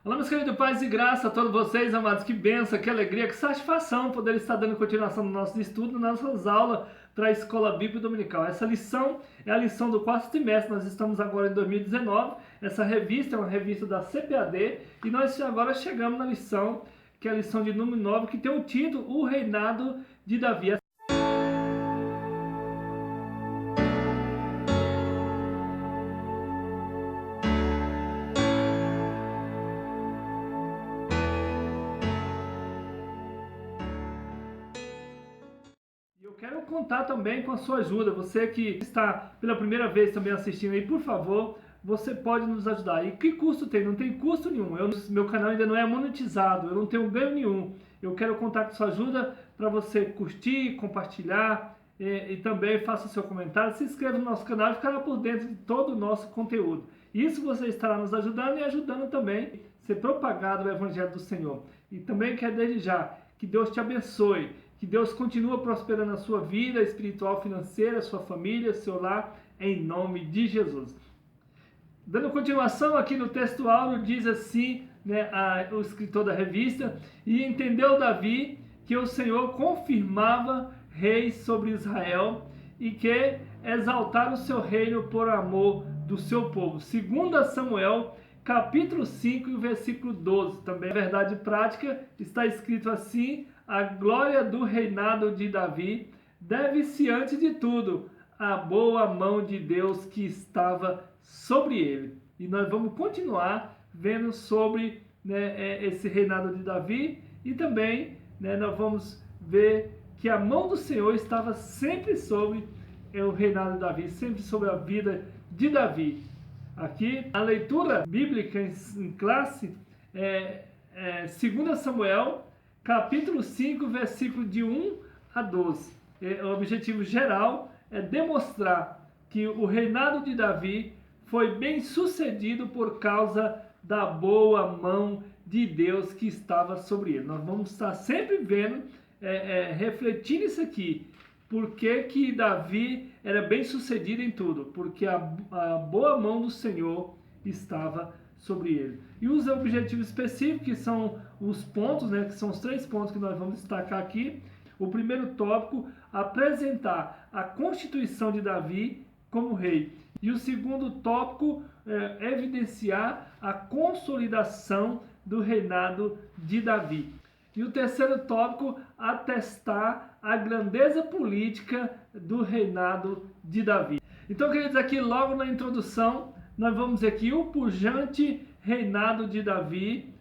Olá, meus queridos, paz e graça a todos vocês, amados. Que bênção, que alegria, que satisfação poder estar dando continuação no nosso estudo, nas nossas aulas para a Escola Bíblica Dominical. Essa lição é a lição do quarto trimestre. Nós estamos agora em 2019. Essa revista é uma revista da CPAD e nós agora chegamos na lição, que é a lição de número 9, que tem o título O Reinado de Davi. Eu quero contar também com a sua ajuda. Você que está pela primeira vez também assistindo aí, por favor, você pode nos ajudar. E que custo tem? Não tem custo nenhum. Meu canal ainda não é monetizado, eu não tenho ganho nenhum. Eu quero contar com a sua ajuda para você curtir, compartilhar e também faça o seu comentário. Se inscreva no nosso canal e ficará por dentro de todo o nosso conteúdo. Isso você estará nos ajudando e ajudando também a ser propagado o Evangelho do Senhor. E também quero desde já que Deus te abençoe. Que Deus continue prosperando a sua vida espiritual, financeira, sua família, seu lar, em nome de Jesus. Dando continuação aqui no texto áureo, diz assim, o escritor da revista: e entendeu Davi que o Senhor confirmava reis sobre Israel e que exaltara o seu reino por amor do seu povo. 2 Samuel, capítulo 5, versículo 12. Também, verdade prática, está escrito assim: a glória do reinado de Davi deve-se, antes de tudo, à boa mão de Deus que estava sobre ele. E nós vamos continuar vendo sobre esse reinado de Davi e também nós vamos ver que a mão do Senhor estava sempre sobre o reinado de Davi, sempre sobre a vida de Davi. Aqui, a leitura bíblica em classe é 2 Samuel, capítulo 5, versículo de 1 a 12. O objetivo geral é demonstrar que o reinado de Davi foi bem sucedido por causa da boa mão de Deus que estava sobre ele. Nós vamos estar sempre vendo, refletindo isso aqui. Por que Davi era bem sucedido em tudo? Porque a boa mão do Senhor estava sobre ele. E os objetivos específicos, que são os pontos, que são os 3 pontos que nós vamos destacar aqui. O primeiro tópico, apresentar a constituição de Davi como rei. E o segundo tópico, evidenciar a consolidação do reinado de Davi. E o terceiro tópico, atestar a grandeza política do reinado de Davi. Então, queridos, aqui logo na introdução, nós vamos ver que o pujante reinado de Davi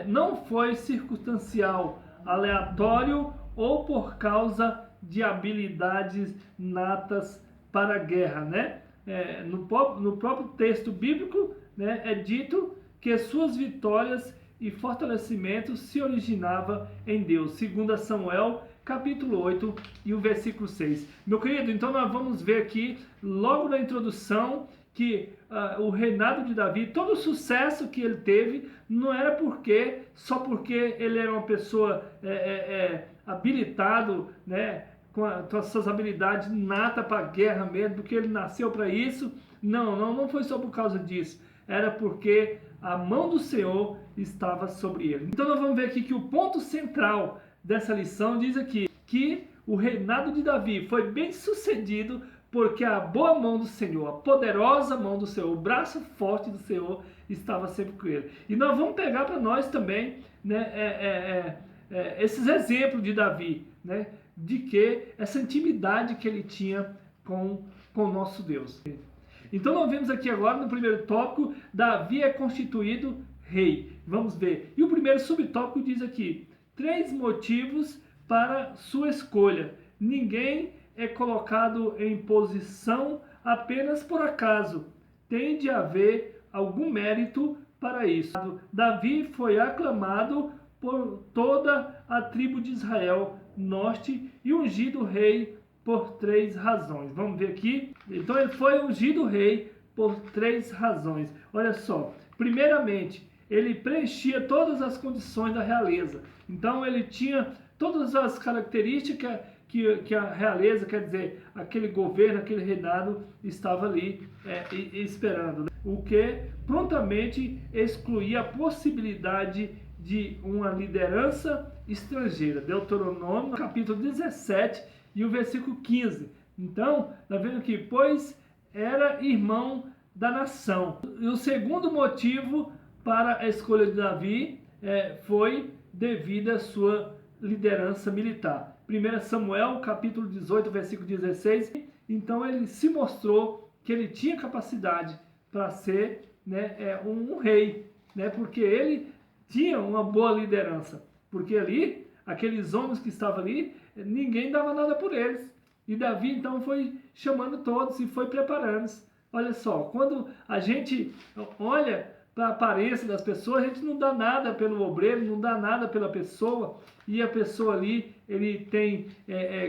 não foi circunstancial, aleatório ou por causa de habilidades natas para a guerra, no próprio texto bíblico, é dito que suas vitórias e fortalecimento se originava em Deus. 2 Samuel, capítulo 8 e o versículo 6. Meu querido, então nós vamos ver aqui, logo na introdução, que o reinado de Davi, todo o sucesso que ele teve, não era só porque ele era uma pessoa habilitado, com as suas habilidades natas para a guerra mesmo, porque ele nasceu para isso. Não foi só por causa disso. Era porque a mão do Senhor estava sobre ele. Então nós vamos ver aqui que o ponto central dessa lição diz aqui que o reinado de Davi foi bem sucedido porque a boa mão do Senhor, a poderosa mão do Senhor, o braço forte do Senhor estava sempre com ele. E nós vamos pegar para nós também esses exemplos de Davi, de que essa intimidade que ele tinha com o nosso Deus. Então nós vemos aqui agora no primeiro tópico, Davi é constituído rei. Vamos ver. E o primeiro subtópico diz aqui: 3 motivos para sua escolha. Ninguém é colocado em posição apenas por acaso. Tem de haver algum mérito para isso. Davi foi aclamado por toda a tribo de Israel norte e ungido rei por 3 razões. Vamos ver aqui. Então ele foi ungido rei por 3 razões. Olha só. Primeiramente, ele preenchia todas as condições da realeza. Então ele tinha todas as características que a realeza, quer dizer, aquele governo, aquele reinado estava ali esperando. o que prontamente excluía a possibilidade de uma liderança estrangeira. Deuteronômio, capítulo 17 e o versículo 15. Então, nós vemos aqui, pois era irmão da nação. E o segundo motivo para a escolha de Davi foi devido à sua liderança militar. 1 Samuel, capítulo 18, versículo 16. Então ele se mostrou que ele tinha capacidade para ser, né, um rei, né, porque ele tinha uma boa liderança. Porque ali, aqueles homens que estavam ali, ninguém dava nada por eles. E Davi então foi chamando todos e foi preparando-se. Olha só, quando a gente olha para a aparência das pessoas, a gente não dá nada pelo obreiro, não dá nada pela pessoa, e a pessoa ali, ele tem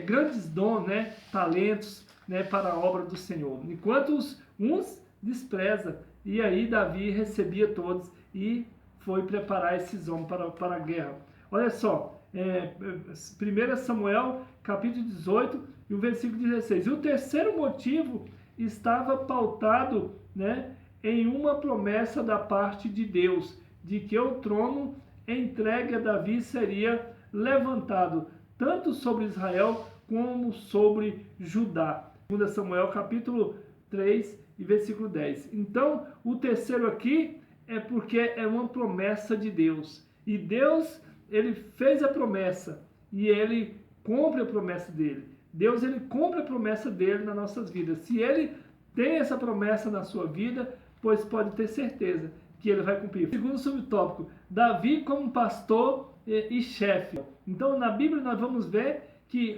grandes dons, né, talentos, né, para a obra do Senhor. Enquanto uns despreza, e aí Davi recebia todos e foi preparar esses homens para a guerra. Olha só, 1 Samuel, capítulo 18, e o versículo 16. E o terceiro motivo estava pautado, né, em uma promessa da parte de Deus, de que o trono entregue a Davi seria levantado tanto sobre Israel como sobre Judá. 2 Samuel capítulo 3 e versículo 10. Então, o terceiro aqui é porque é uma promessa de Deus. E Deus, ele fez a promessa e ele cumpre a promessa dele. Deus, ele cumpre a promessa dele nas nossas vidas. Se ele tem essa promessa na sua vida, pois pode ter certeza que ele vai cumprir. Segundo subtópico, Davi como pastor e chefe. Então, na Bíblia nós vamos ver que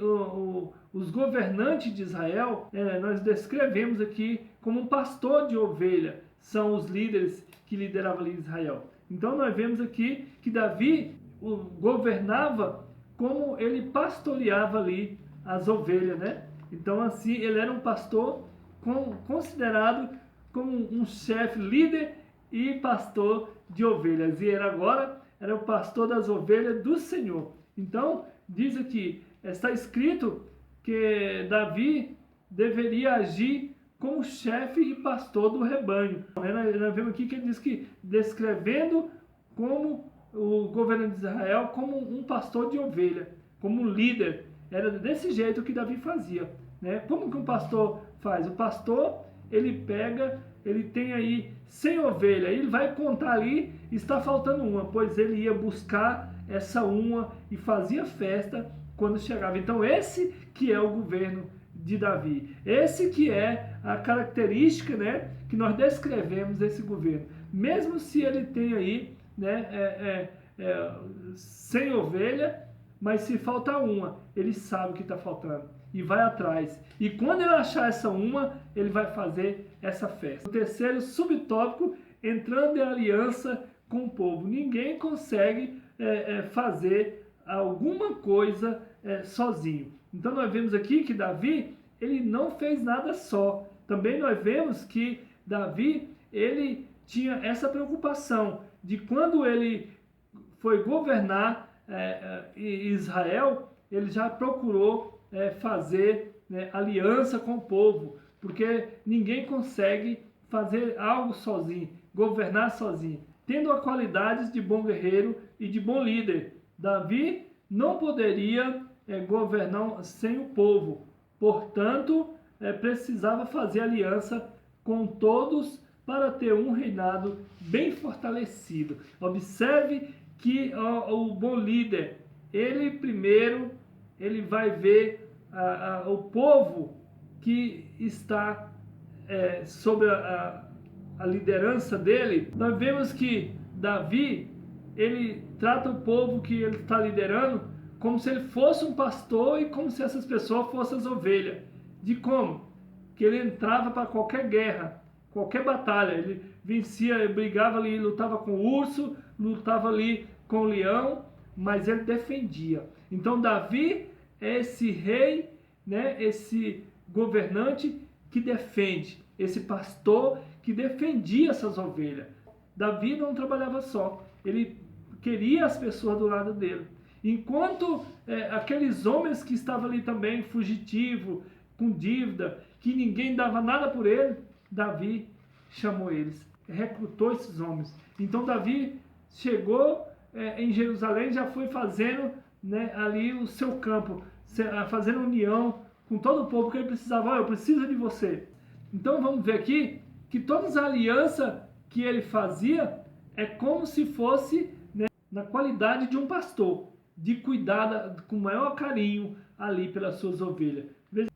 os governantes de Israel, nós descrevemos aqui como um pastor de ovelha, são os líderes que lideravam ali Israel. Então, nós vemos aqui que Davi governava como ele pastoreava ali as ovelhas, né? Então, assim, ele era um pastor considerado como um chefe, líder e pastor de ovelhas. E ele agora era o pastor das ovelhas do Senhor. Então, diz aqui, está escrito que Davi deveria agir como chefe e pastor do rebanho. Nós vemos aqui que ele diz que, descrevendo como o governante de Israel, como um pastor de ovelha, como um líder. Era desse jeito que Davi fazia, né? Como que um pastor faz? O pastor, ele tem aí 100 ovelhas, ele vai contar ali, está faltando uma, pois ele ia buscar essa uma e fazia festa quando chegava. Então esse que é o governo de Davi, esse que é a característica, né, que nós descrevemos desse governo. Mesmo se ele tem aí, né, 100 ovelhas, mas se falta uma, ele sabe o que está faltando e vai atrás. E quando ele achar essa uma, ele vai fazer essa festa. O terceiro subtópico, entrando em aliança com o povo. Ninguém consegue fazer alguma coisa sozinho. Então nós vemos aqui que Davi, ele não fez nada só. Também nós vemos que Davi, ele tinha essa preocupação de quando ele foi governar Israel, ele já procurou fazer aliança com o povo, porque ninguém consegue fazer algo sozinho, governar sozinho. Tendo as qualidades de bom guerreiro e de bom líder, Davi não poderia governar sem o povo, portanto, precisava fazer aliança com todos para ter um reinado bem fortalecido. Observe que o bom líder, ele primeiro, ele vai ver o povo que está sob a liderança dele. Nós vemos que Davi, ele trata o povo que ele está liderando como se ele fosse um pastor e como se essas pessoas fossem as ovelhas. De como? Que ele entrava para qualquer guerra, qualquer batalha, ele vencia, ele brigava ali, lutava com o urso, lutava ali com o leão, mas ele defendia. Então Davi é esse rei, né, esse governante que defende, esse pastor que defendia essas ovelhas. Davi não trabalhava só, ele queria as pessoas do lado dele. Enquanto aqueles homens que estavam ali também, fugitivo, com dívida, que ninguém dava nada por ele, Davi chamou eles, recrutou esses homens. Então Davi chegou em Jerusalém, já foi fazendo, né, ali o seu campo, fazendo união com todo o povo que ele precisava. Eu preciso de você. Então vamos ver aqui que toda a aliança que ele fazia é como se fosse, né, na qualidade de um pastor, de cuidar com o maior carinho ali pelas suas ovelhas.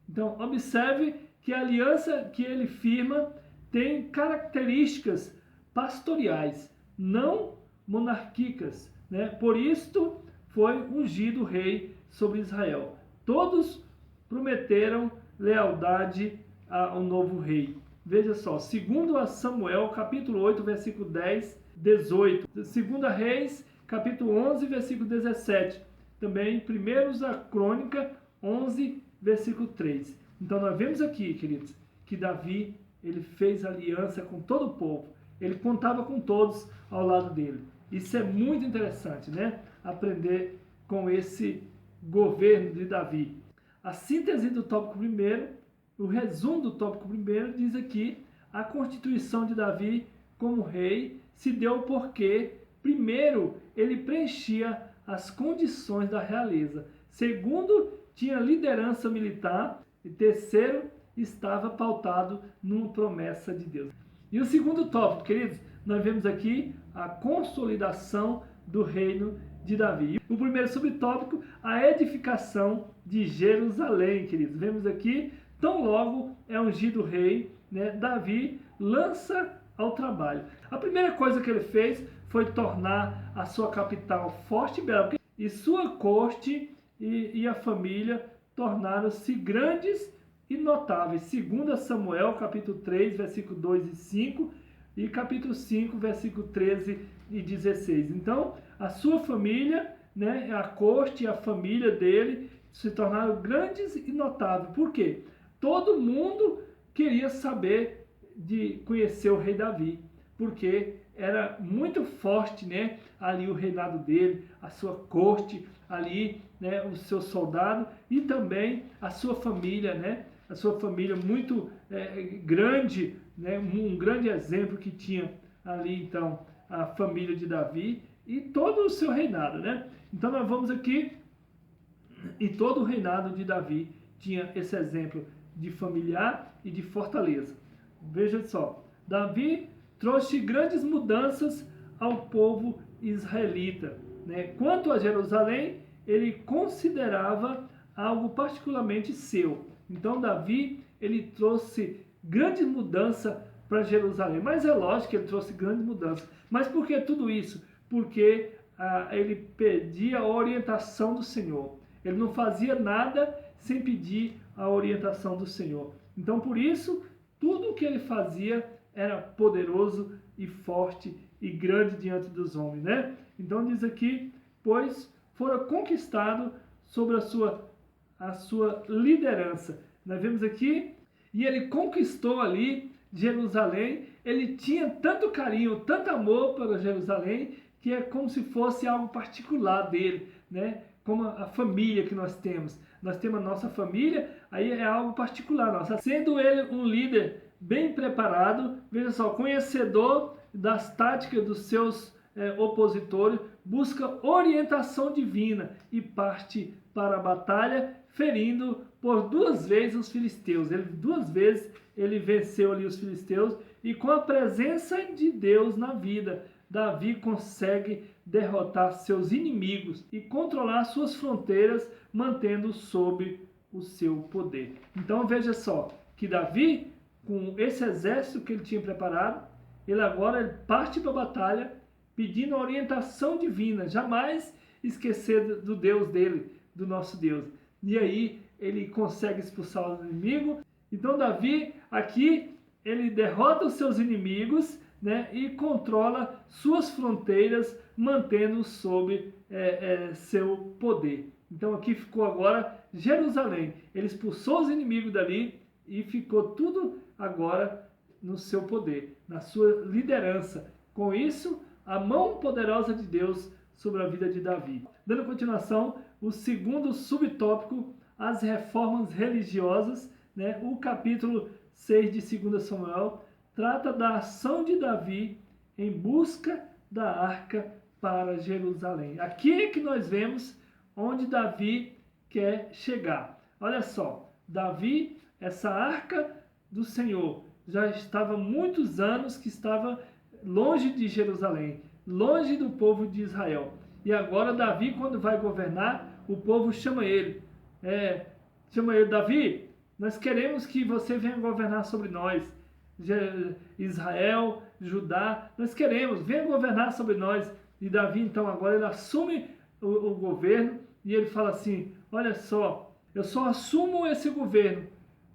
Então observe que a aliança que ele firma tem características pastoriais, não monárquicas, né? Por isto foi ungido rei sobre Israel. Todos prometeram lealdade ao novo rei. Veja só, segundo a Samuel, capítulo 8, versículo 10, 18. Segunda Reis, capítulo 11, versículo 17. Também primeiros a Crônica 11, versículo 3. Então nós vemos aqui, queridos, que Davi, ele fez aliança com todo o povo. Ele contava com todos ao lado dele. Isso é muito interessante, né? Aprender com esse governo de Davi. A síntese do tópico primeiro, o resumo do tópico primeiro, diz aqui: a constituição de Davi como rei se deu porque, primeiro, ele preenchia as condições da realeza. Segundo, tinha liderança militar. E terceiro, estava pautado numa promessa de Deus. E o segundo tópico, queridos, nós vemos aqui a consolidação do reino de Davi. O primeiro subtópico, a edificação de Jerusalém, queridos. Vemos aqui, tão logo é ungido rei, né, Davi lança ao trabalho. A primeira coisa que ele fez foi tornar a sua capital forte e bela, e sua corte e a família tornaram-se grandes e notáveis. Segundo Samuel, capítulo 3, versículo 2 e 5, e capítulo 5, versículo 13 e 16. Então, a sua família, né, a corte e a família dele se tornaram grandes e notáveis. Por quê? Todo mundo queria saber de conhecer o rei Davi, porque era muito forte, né, ali o reinado dele, a sua corte ali, né, o seu soldado e também a sua família, né, a sua família muito grande, né, um grande exemplo que tinha ali então a família de Davi e todo o seu reinado, né? Então nós vamos aqui, e todo o reinado de Davi tinha esse exemplo de familiar e de fortaleza. Veja só, Davi trouxe grandes mudanças ao povo israelita, né? Quanto a Jerusalém, ele considerava algo particularmente seu. Então Davi, ele trouxe grande mudança para Jerusalém. Mas é lógico que ele trouxe grande mudança. Mas por que tudo isso? Porque ele pedia a orientação do Senhor. Ele não fazia nada sem pedir a orientação do Senhor. Então por isso, tudo o que ele fazia era poderoso e forte e grande diante dos homens, né? Então diz aqui, pois fora conquistado sobre a sua liderança. Nós vemos aqui, e ele conquistou ali Jerusalém. Ele tinha tanto carinho, tanto amor para Jerusalém, que é como se fosse algo particular dele, né? Como a família que nós temos. Nós temos a nossa família, aí é algo particular nossa. Sendo ele um líder bem preparado, veja só, conhecedor das táticas dos seus opositores, busca orientação divina e parte para a batalha, ferindo por 2 vezes os filisteus. 2 vezes ele venceu ali os filisteus, e com a presença de Deus na vida, Davi consegue derrotar seus inimigos e controlar suas fronteiras, mantendo sob o seu poder. Então veja só, que Davi, com esse exército que ele tinha preparado, ele agora parte para a batalha, pedindo a orientação divina, jamais esquecer do Deus dele, do nosso Deus. E aí ele consegue expulsar os inimigos. Então Davi aqui, ele derrota os seus inimigos, né, e controla suas fronteiras, mantendo sob seu poder. Então aqui ficou agora Jerusalém. Ele expulsou os inimigos dali e ficou tudo agora no seu poder, na sua liderança. Com isso, a mão poderosa de Deus sobre a vida de Davi. Dando continuação, o segundo subtópico, as reformas religiosas, né? O capítulo 6 de 2 Samuel trata da ação de Davi em busca da arca para Jerusalém. Aqui é que nós vemos onde Davi quer chegar. Olha só, Davi, essa arca do Senhor, já estava muitos anos que estava longe de Jerusalém, longe do povo de Israel. E agora Davi, quando vai governar, o povo chama ele. Davi, nós queremos que você venha governar sobre nós. Israel, Judá, nós queremos, venha governar sobre nós. E Davi, então, agora ele assume o governo e ele fala assim, olha só, eu só assumo esse governo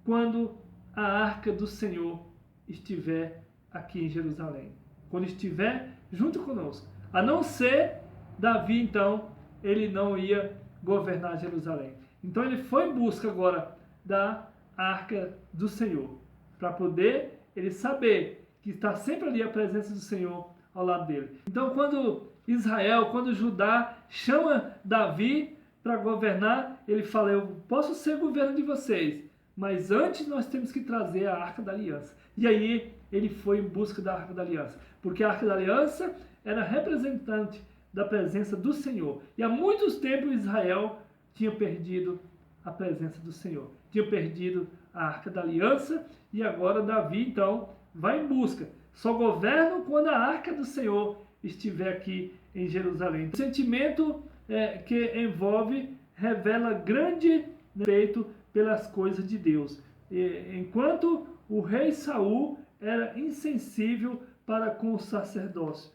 quando a arca do Senhor estiver aqui em Jerusalém, quando estiver junto conosco. A não ser Davi, então, ele não ia governar Jerusalém. Então ele foi em busca agora da arca do Senhor, para poder ele saber que está sempre ali a presença do Senhor ao lado dele. Então quando Judá chama Davi para governar, ele fala, eu posso ser governo de vocês, mas antes nós temos que trazer a Arca da Aliança. E aí ele foi em busca da Arca da Aliança, porque a Arca da Aliança era representante da presença do Senhor. E há muitos tempos Israel tinha perdido a presença do Senhor, tinha perdido a Arca da Aliança, e agora Davi então vai em busca. Só governa quando a Arca do Senhor estiver aqui em Jerusalém. O sentimento que envolve revela grande respeito pelas coisas de Deus. Enquanto o rei Saul era insensível para com o sacerdócio.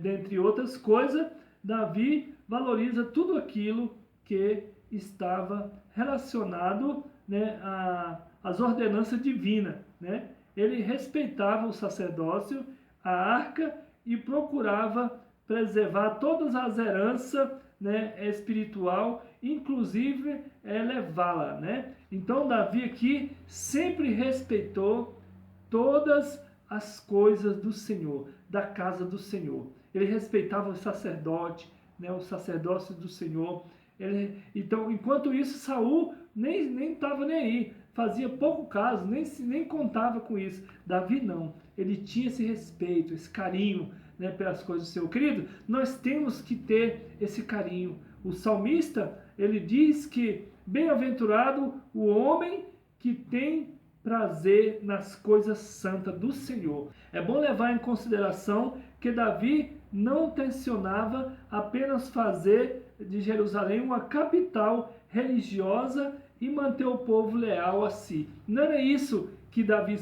Dentre outras coisas, Davi valoriza tudo aquilo que estava relacionado, né, às ordenanças divinas. Né? Ele respeitava o sacerdócio, a arca, e procurava preservar todas as heranças, né, espiritual, inclusive levá-la. Né? Então Davi aqui sempre respeitou todas as coisas do Senhor, da casa do Senhor. Ele respeitava o sacerdote, né, o sacerdócio do Senhor. Então, enquanto isso, Saul nem estava nem aí, fazia pouco caso, nem contava com isso. Davi não, ele tinha esse respeito, esse carinho, né, pelas coisas do Senhor. Querido, nós temos que ter esse carinho. O salmista, ele diz que bem-aventurado o homem que tem prazer nas coisas santas do Senhor. É bom levar em consideração que Davi não tensionava apenas fazer de Jerusalém uma capital religiosa e manter o povo leal a si. Não era isso que Davi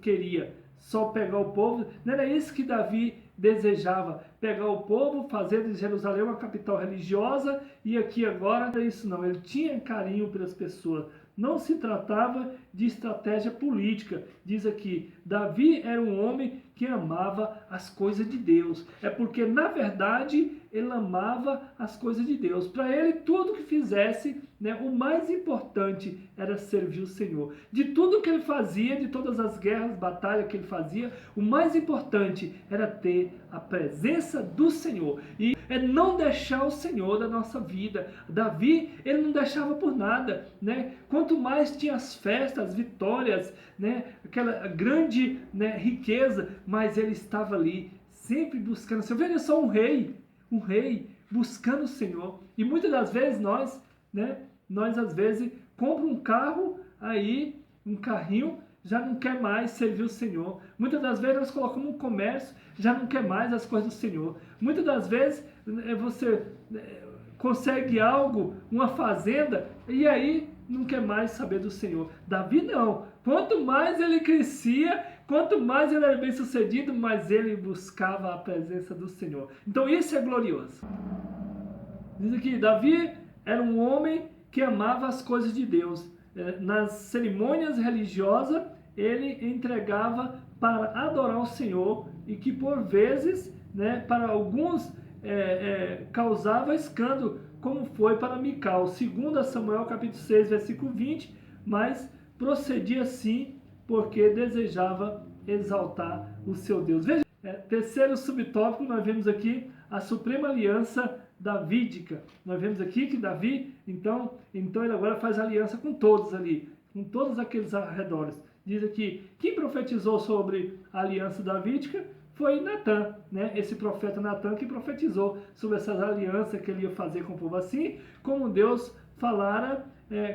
queria, só pegar o povo. Não era isso que Davi desejava, pegar o povo, fazer de Jerusalém uma capital religiosa, e aqui agora não era isso não. Ele tinha carinho pelas pessoas. Não se tratava de estratégia política. Diz aqui, Davi era um homem que amava as coisas de Deus. É porque, na verdade, ele amava as coisas de Deus. Para ele, tudo que fizesse, né, o mais importante era servir o Senhor. De tudo que ele fazia, de todas as guerras, batalhas que ele fazia, o mais importante era ter a presença do Senhor. E é não deixar o Senhor da nossa vida. Davi, ele não deixava por nada, né? Quanto mais tinha as festas, as vitórias, né, aquela grande, né, riqueza, mas ele estava ali sempre buscando o Senhor. Veja só um rei buscando o Senhor. E muitas das vezes nós às vezes compramos um carro aí, um carrinho, já não quer mais servir o Senhor. Muitas das vezes nós colocamos um comércio, já não quer mais as coisas do Senhor. Muitas das vezes você consegue algo, uma fazenda, e aí não quer mais saber do Senhor. Davi não. Quanto mais ele crescia, quanto mais ele era bem sucedido, mais ele buscava a presença do Senhor. Então isso é glorioso. Diz aqui, Davi era um homem que amava as coisas de Deus. Nas cerimônias religiosas, ele entregava para adorar o Senhor, e que por vezes, né, para alguns causava escândalo, como foi para Mical. 2 Samuel capítulo 6, versículo 20, mas procedia assim porque desejava exaltar o seu Deus. Veja, terceiro subtópico, nós vemos aqui a suprema aliança davídica. Nós vemos aqui que Davi, então ele agora faz aliança com todos ali, com todos aqueles arredores. diz aqui, quem profetizou sobre a aliança davídica foi Natã, né? Esse profeta Natã que profetizou sobre essas alianças que ele ia fazer com o povo, assim como Deus falara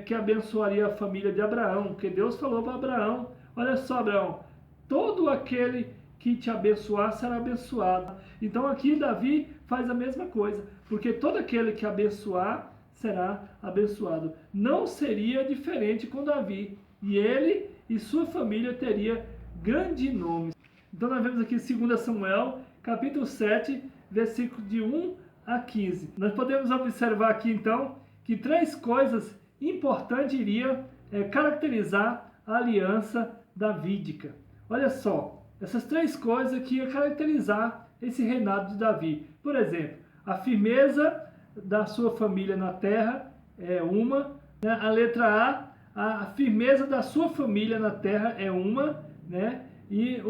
que abençoaria a família de Abraão, porque Deus falou para Abraão, olha só, Abraão, todo aquele que te abençoar será abençoado. Então aqui Davi faz a mesma coisa, porque todo aquele que abençoar será abençoado. Não seria diferente com Davi, e ele e sua família teria grande nome. Então nós vemos aqui 2 Samuel, capítulo 7, versículo de 1 a 15. Nós podemos observar aqui então que 3 coisas importantes iriam caracterizar a aliança davídica. Olha só, essas 3 coisas que iam caracterizar esse reinado de Davi. Por exemplo, a firmeza da sua família na terra é uma, né? A letra a firmeza da sua família na terra é uma, né? E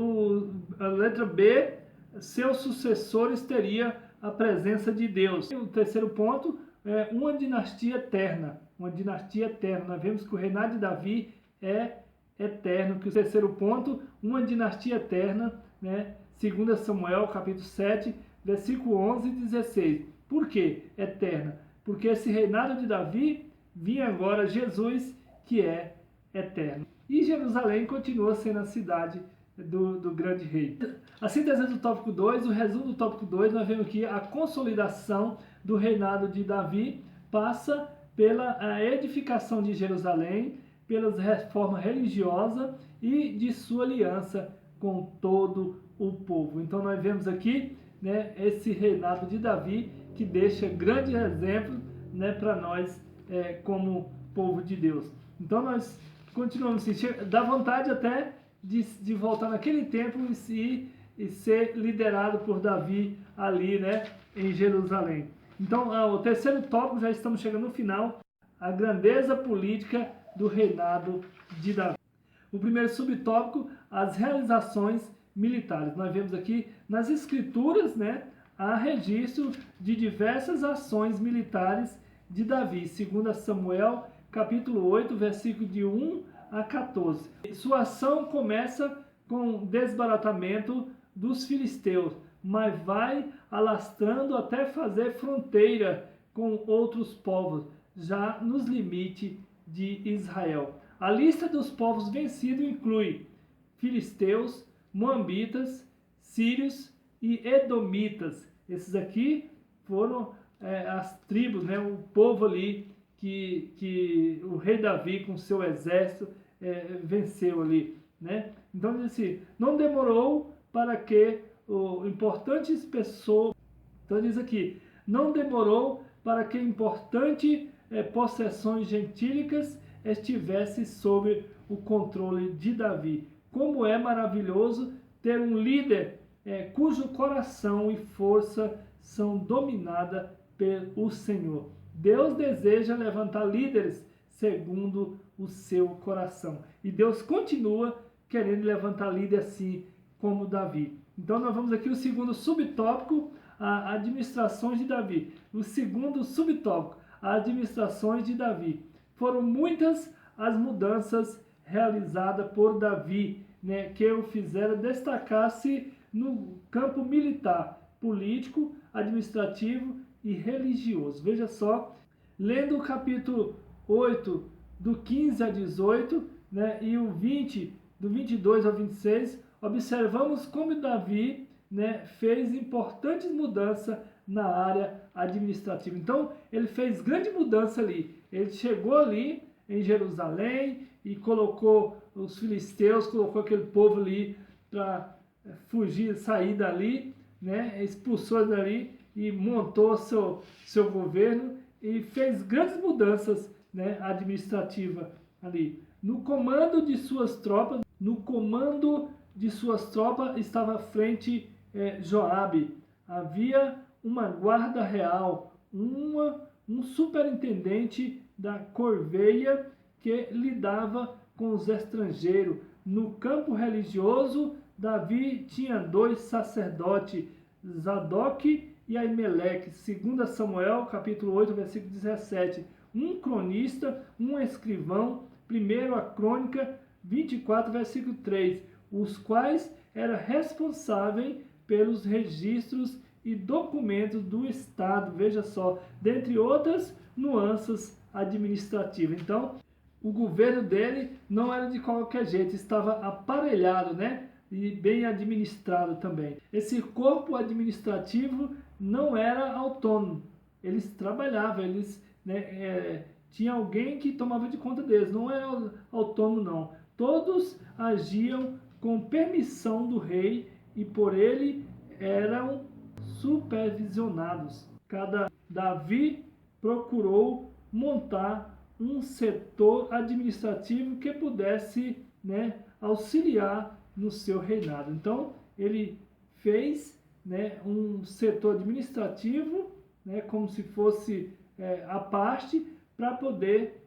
a letra B, seus sucessores teriam a presença de Deus. E o terceiro ponto é uma dinastia eterna. Uma dinastia eterna. Nós vemos que o reinado de Davi é eterno. Que o terceiro ponto, uma dinastia eterna, né? 2 Samuel, capítulo 7, versículo 11 e 16. Por que eterna? Porque esse reinado de Davi vinha agora Jesus, que é eterno. E Jerusalém continua sendo a cidade do grande rei. A síntese do tópico 2, o resumo do tópico 2, nós vemos que a consolidação do reinado de Davi passa pela edificação de Jerusalém, pela reforma religiosa e de sua aliança com todo o povo. Então nós vemos aqui, né, esse reinado de Davi que deixa grande exemplo, né, para nós como povo de Deus. Então nós continuamos assim, dá vontade até de voltar naquele tempo e ser liderado por Davi ali, né, em Jerusalém. Então, o terceiro tópico, já estamos chegando no final, a grandeza política do reinado de Davi. O primeiro subtópico, as realizações militares. Nós vemos aqui nas escrituras, né, há registro de diversas ações militares de Davi. 2 Samuel, capítulo 8, versículo de 1 a 14. Sua ação começa com o desbaratamento dos filisteus, mas vai alastrando até fazer fronteira com outros povos, já nos limites de Israel. A lista dos povos vencidos inclui filisteus, moabitas, sírios e edomitas. Esses aqui foram as tribos, né, o povo ali que o rei Davi com seu exército venceu ali, né? Então diz assim, não demorou para que importantes pessoas, então diz aqui, não demorou para que importantes possessões gentílicas estivessem sob o controle de Davi. Como é maravilhoso ter um líder cujo coração e força são dominadas pelo Senhor. Deus deseja levantar líderes segundo o seu coração. E Deus continua querendo levantar líderes assim como Davi. Então nós vamos aqui o segundo subtópico, as administrações de Davi. O segundo subtópico, as administrações de Davi. Foram muitas as mudanças realizadas por Davi, né, que o fizeram destacar-se no campo militar, político, administrativo e religioso. Veja só, lendo o capítulo 8, do 15 a 18, né, e o 20, do 22 ao 26, observamos como Davi, né, fez importantes mudanças na área administrativa. Então, ele fez grande mudança ali. Ele chegou ali em Jerusalém e colocou os filisteus, colocou aquele povo ali para fugir, sair dali, né, expulsou dali e montou seu governo e fez grandes mudanças, né, administrativas ali. No comando de suas tropas estava à frente Joabe. Havia uma guarda real, um superintendente da corveia que lidava com os estrangeiros. No campo religioso, Davi tinha 2 sacerdotes, Zadok e Aimeleque. 2 Samuel, capítulo 8, versículo 17. Um cronista, um escrivão. Primeiro a crônica 24, versículo 3, os quais eram responsáveis pelos registros e documentos do Estado, veja só, dentre outras nuances administrativas. Então, o governo dele não era de qualquer jeito, estava aparelhado, né? E bem administrado também. Esse corpo administrativo não era autônomo, eles trabalhavam, eles, né, tinha alguém que tomava de conta deles, não era autônomo não. Todos agiam com permissão do rei e por ele eram supervisionados. Davi procurou montar um setor administrativo que pudesse, né, auxiliar no seu reinado. Então, ele fez, né, um setor administrativo, né, como se fosse a parte, para poder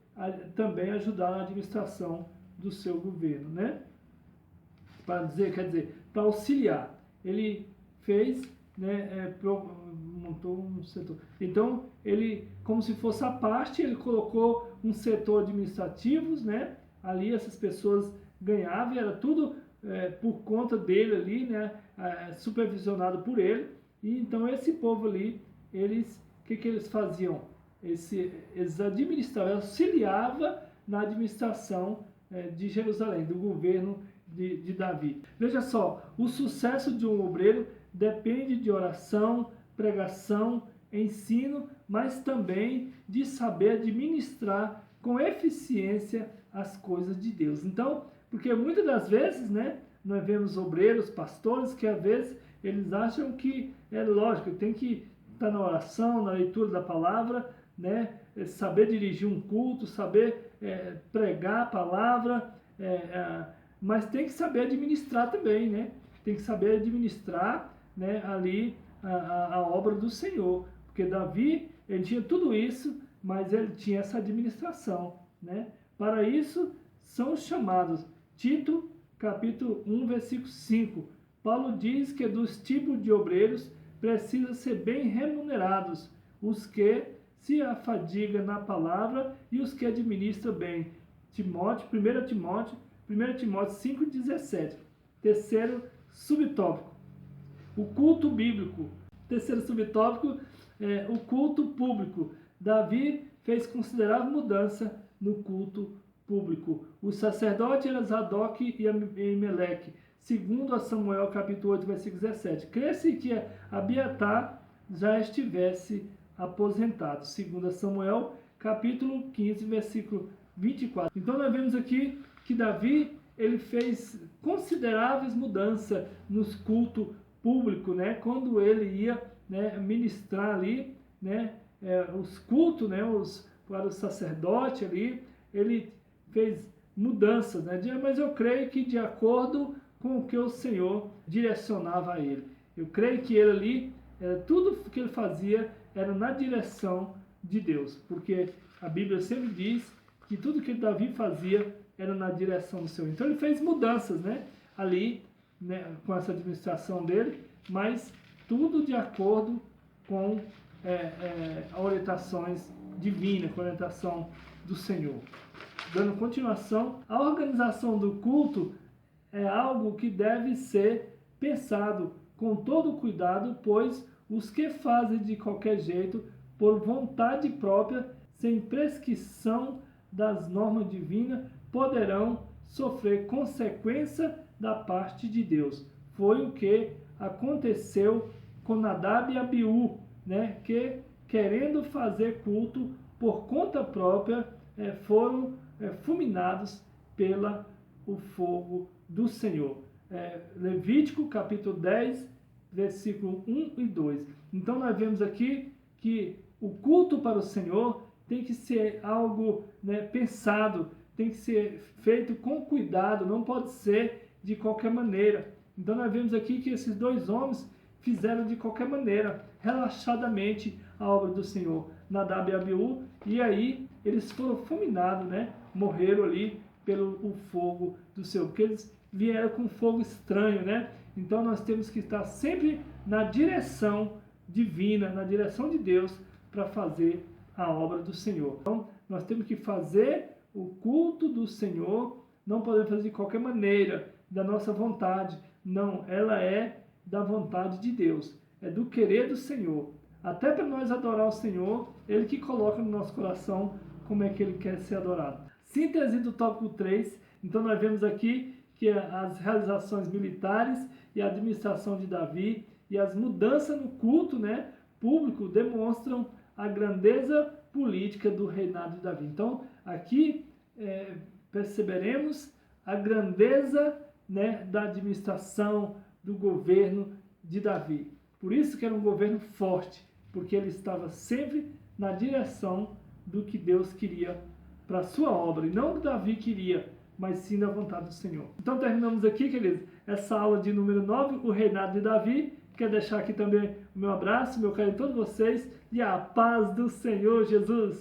também ajudar na administração do seu governo, né? Quer dizer, para auxiliar. Ele fez, né, montou um setor. Então, ele, como se fosse a parte, ele colocou um setor administrativo, né? Ali essas pessoas ganhavam, era tudo por conta dele ali, né? Supervisionado por ele. E então esse povo ali, o que eles faziam? Eles administravam, auxiliavam na administração de Jerusalém, do governo de Davi. Veja só, o sucesso de um obreiro depende de oração, pregação, ensino, mas também de saber administrar com eficiência as coisas de Deus. Então, porque muitas das vezes, né, nós vemos obreiros, pastores, que às vezes eles acham que é lógico, tem que estar na oração, na leitura da palavra, né, saber dirigir um culto, saber pregar a palavra, mas tem que saber administrar também, né? Tem que saber administrar, né, ali a obra do Senhor. Porque Davi, ele tinha tudo isso, mas ele tinha essa administração, né? Para isso, são chamados. Tito, capítulo 1, versículo 5. Paulo diz que dos tipos de obreiros precisam ser bem remunerados, os que se afadigam na palavra e os que administram bem. 1 Timóteo 5,17. Terceiro subtópico, o culto bíblico. Terceiro subtópico, o culto público. Davi fez considerável mudança no culto público. O sacerdote era Zadok e Ameleque, segundo a Samuel capítulo 8, versículo 17. Crê-se que Abiatar já estivesse aposentado, segundo a Samuel capítulo 15, versículo 24. Então nós vemos aqui que Davi, ele fez consideráveis mudanças nos cultos públicos, né? Quando ele ia, né, ministrar ali, né, os cultos, né, para o sacerdote ali, ele fez mudanças, né? Mas eu creio que de acordo com o que o Senhor direcionava a ele. Eu creio que ele ali, tudo que ele fazia era na direção de Deus, porque a Bíblia sempre diz que tudo que Davi fazia era na direção do Senhor. Então ele fez mudanças, né, ali, né, com essa administração dele, mas tudo de acordo com orientações divinas, com a orientação do Senhor. Dando continuação, a organização do culto é algo que deve ser pensado com todo cuidado, pois os que fazem de qualquer jeito, por vontade própria, sem prescrição das normas divinas, poderão sofrer consequência da parte de Deus. Foi o que aconteceu com Nadab e Abiú, né, que, querendo fazer culto por conta própria, foram fulminados pelo fogo do Senhor. Levítico capítulo 10, versículo 1 e 2. Então nós vemos aqui que o culto para o Senhor tem que ser algo, né, pensado, tem que ser feito com cuidado, não pode ser de qualquer maneira. Então nós vemos aqui que esses dois homens fizeram de qualquer maneira, relaxadamente, a obra do Senhor, Nadab e Abiú, e aí eles foram fulminados, né? Morreram ali pelo fogo do Senhor, porque eles vieram com fogo estranho, né? Então nós temos que estar sempre na direção divina, na direção de Deus, para fazer a obra do Senhor. Então nós temos que fazer o culto do Senhor não podemos fazer de qualquer maneira, da nossa vontade. Não, ela é da vontade de Deus, é do querer do Senhor. Até para nós adorar o Senhor, Ele que coloca no nosso coração como é que Ele quer ser adorado. Síntese do tópico 3, então nós vemos aqui que as realizações militares e a administração de Davi e as mudanças no culto, né, público demonstram a grandeza política do reinado de Davi. Então, aqui perceberemos a grandeza, né, da administração, do governo de Davi. Por isso que era um governo forte, porque ele estava sempre na direção do que Deus queria para a sua obra, e não o que Davi queria, mas sim da vontade do Senhor. Então terminamos aqui, queridos, essa aula de número 9, o reinado de Davi. Quero deixar aqui também o meu abraço, meu carinho a todos vocês, e a paz do Senhor Jesus.